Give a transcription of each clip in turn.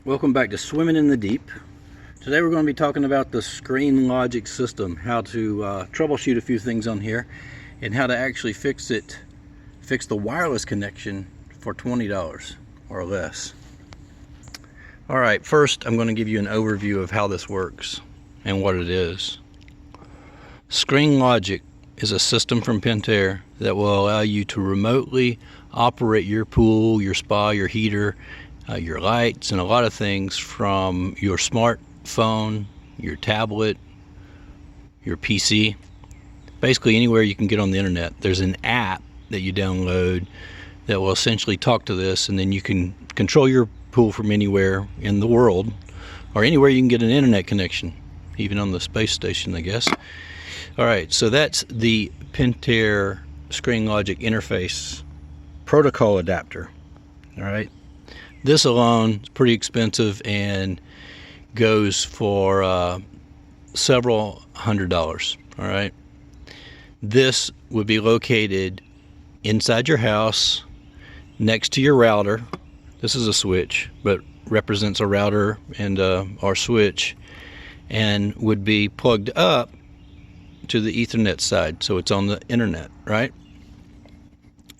Welcome back to Swimming in the Deep. Today we're going to be talking about the Screenlogic system, how to troubleshoot a few things on here, and how to actually fix the wireless connection for $20 or less. Alright, first I'm going to give you an overview of how this works and what it is. Screenlogic is a system from Pentair that will allow you to remotely operate your pool, your spa, your heater, your lights, and a lot of things from your smartphone, your tablet, your PC, basically anywhere you can get on the internet. There's an app that you download that will essentially talk to this, and then you can control your pool from anywhere in the world, or anywhere you can get an internet connection, even on the space station, I guess. Alright, so that's the Pentair Screenlogic interface protocol adapter. Alright, this alone is pretty expensive and goes for several $100s. Alright, this would be located inside your house next to your router. This is a switch, but represents a router and our switch, and would be plugged up to the Ethernet side, so it's on the internet, right?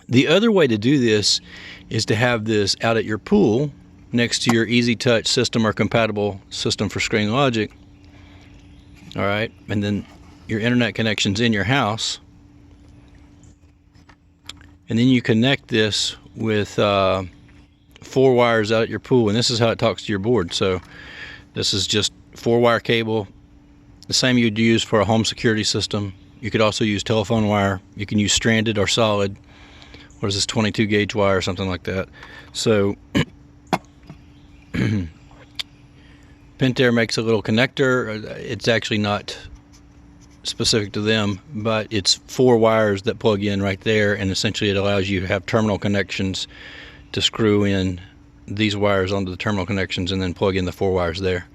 The other way to do this is to have this out at your pool next to your Easy Touch system or compatible system for Screenlogic. All right, and then your internet connection's in your house, and then you connect this with 4 wires out at your pool, and this is how it talks to your board. So this is just 4-wire cable, the same you'd use for a home security system. You could also use telephone wire. You can use stranded or solid. What is this, 22 gauge wire or something like that. So Pentair makes a little connector. It's actually not specific to them, but it's 4 wires that plug in right there, and essentially it allows you to have terminal connections to screw in these wires onto the terminal connections and then plug in the 4 wires there.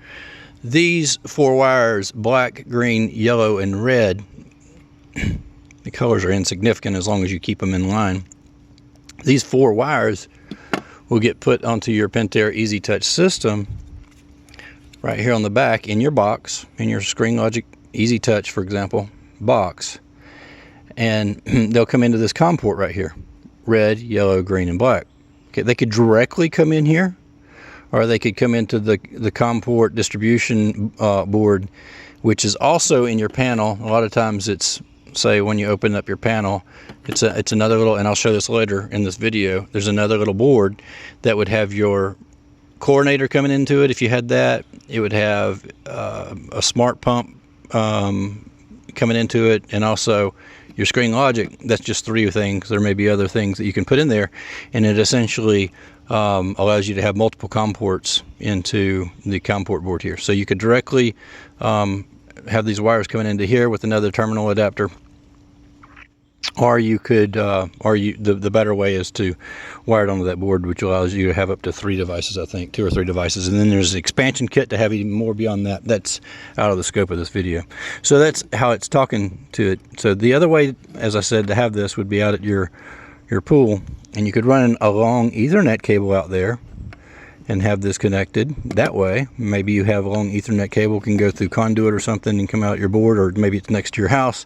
These 4 wires, black, green, yellow, and red, the colors are insignificant as long as you keep them in line. These 4 wires will get put onto your Pentair Easy Touch system right here on the back in your box, in your Screenlogic Easy Touch, for example, box. And they'll come into this COM port right here, red, yellow, green, and black. Okay, they could directly come in here, or they could come into the COM port distribution board, which is also in your panel. A lot of times it's, say, when you open up your panel, it's another little, and I'll show this later in this video, there's another little board that would have your chlorinator coming into it. If you had that, it would have a smart pump coming into it, and also your Screenlogic. That's just 3 things. There may be other things that you can put in there, and it essentially allows you to have multiple COM ports into the COM port board here. So you could directly have these wires coming into here with another terminal adapter, or you could, the better way is to wire it onto that board, which allows you to have up to 3 devices, I think, 2 or 3 devices. And then there's an expansion kit to have even more beyond that. That's out of the scope of this video. So that's how it's talking to it. So the other way, as I said, to have this would be out at your pool, and you could run a long Ethernet cable out there and have this connected that way. Maybe you have a long Ethernet cable, can go through conduit or something and come out your board, or maybe it's next to your house,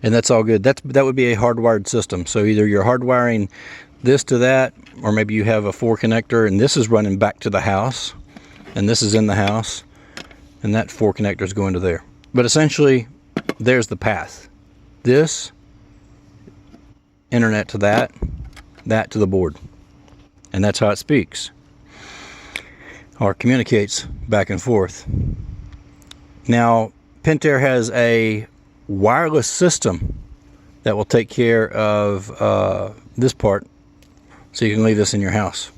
and that's all good. That would be a hardwired system. So either you're hardwiring this to that, or maybe you have a 4 connector and this is running back to the house, and this is in the house, and that 4 connectors go into there. But essentially, there's the path. This internet to that to the board, and that's how it speaks or communicates back and forth. Now, Pentair has a wireless system that will take care of this part, so you can leave this in your house.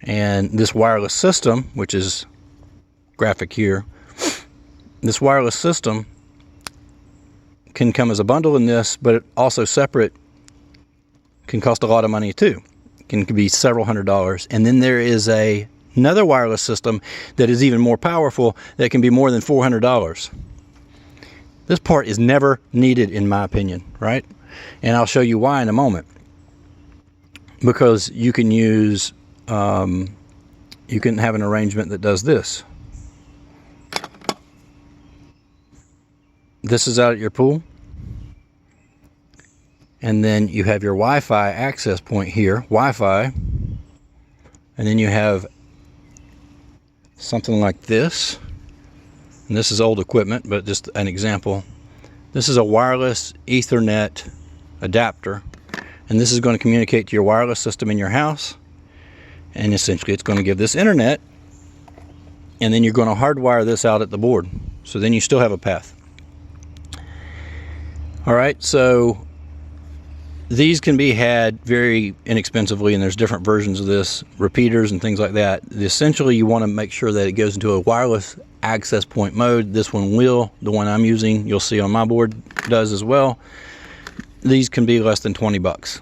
And this wireless system, which is graphic here, this wireless system can come as a bundle in this, but it also separate can cost a lot of money too. Can be several $100s. And then there is another wireless system that is even more powerful that can be more than $400. This part is never needed, in my opinion, right? And I'll show you why in a moment. Because you can use you can have an arrangement that does this. This is out at your pool, and then you have your Wi-Fi access point here, Wi-Fi, and then you have something like this, and this is old equipment, but just an example. This is a wireless Ethernet adapter, and this is going to communicate to your wireless system in your house, and essentially it's going to give this internet, and then you're going to hardwire this out at the board, so then you still have a path. Alright, so these can be had very inexpensively, and there's different versions of this, repeaters and things like that. Essentially, you want to make sure that it goes into a wireless access point mode. This one will, the one I'm using, you'll see on my board, does as well. These can be less than 20 bucks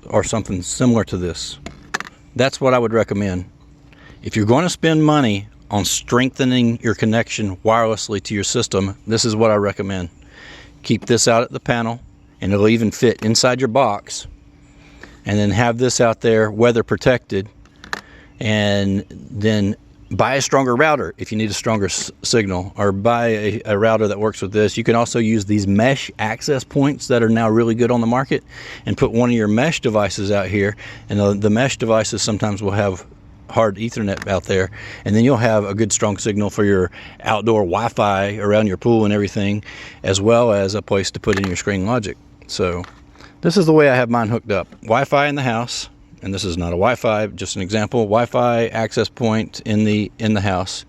or something similar to this. That's what I would recommend. If you're going to spend money on strengthening your connection wirelessly to your system, this is what I recommend. Keep this out at the panel, and it'll even fit inside your box, and then have this out there weather protected, and then buy a stronger router if you need a stronger signal, or buy a router that works with this. You can also use these mesh access points that are now really good on the market, and put one of your mesh devices out here, and the mesh devices sometimes will have hard Ethernet out there, and then you'll have a good strong signal for your outdoor Wi-Fi around your pool and everything, as well as a place to put in your Screenlogic. So this is the way I have mine hooked up. Wi-Fi in the house, and this is not a Wi-Fi, just an example. Wi-Fi access point in the house,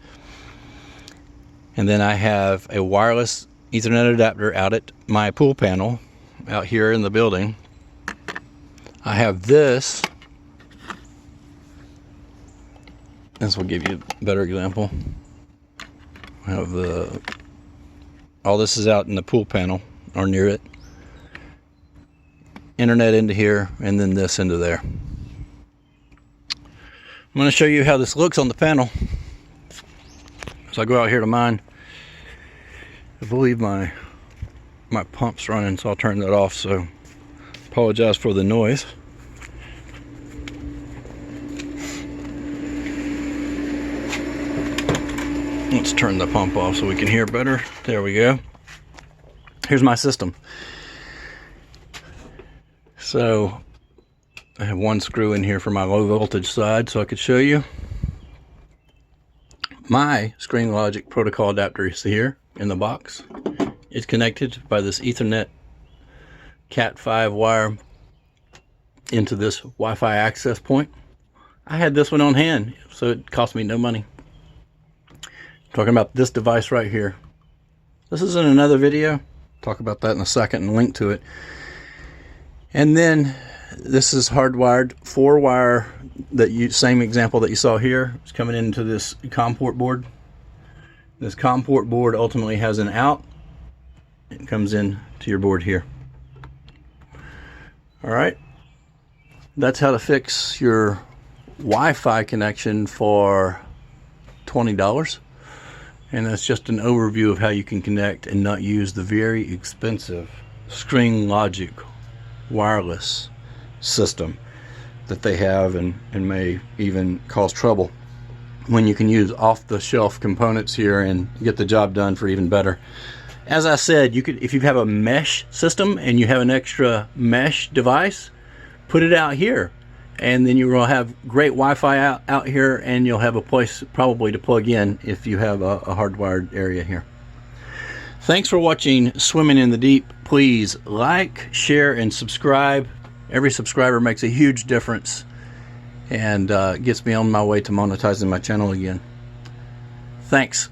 and then I have a wireless Ethernet adapter out at my pool panel out here in the building. I have this. This will give you a better example. I have all this is out in the pool panel or near it. Internet into here, and then this into there. I'm going to show you how this looks on the panel. So I go out here to mine. I believe my pump's running, so I'll turn that off. So apologize for the noise. Let's turn the pump off so we can hear better. There we go. Here's my system. So I have one screw in here for my low voltage side so I could show you. My Screenlogic protocol adapter is here in the box. It's connected by this Ethernet Cat5 wire into this Wi-Fi access point. I had this one on hand, so it cost me no money. Talking about this device right here. This is in another video. Talk about that in a second and link to it. And then this is hardwired 4-wire, same example that you saw here. It's coming into this COM port board. This COM port board ultimately has an out. It comes in to your board here. All right. That's how to fix your Wi-Fi connection for $20. And that's just an overview of how you can connect and not use the very expensive Screenlogic wireless system that they have, and may even cause trouble when you can use off-the-shelf components here and get the job done for even better. As I said, you could, if you have a mesh system and you have an extra mesh device, put it out here, and then you will have great Wi-Fi out here, and you'll have a place probably to plug in if you have a hardwired area here. Thanks for watching Swimming in the Deep. Please like, share, and subscribe. Every subscriber makes a huge difference and gets me on my way to monetizing my channel again. Thanks.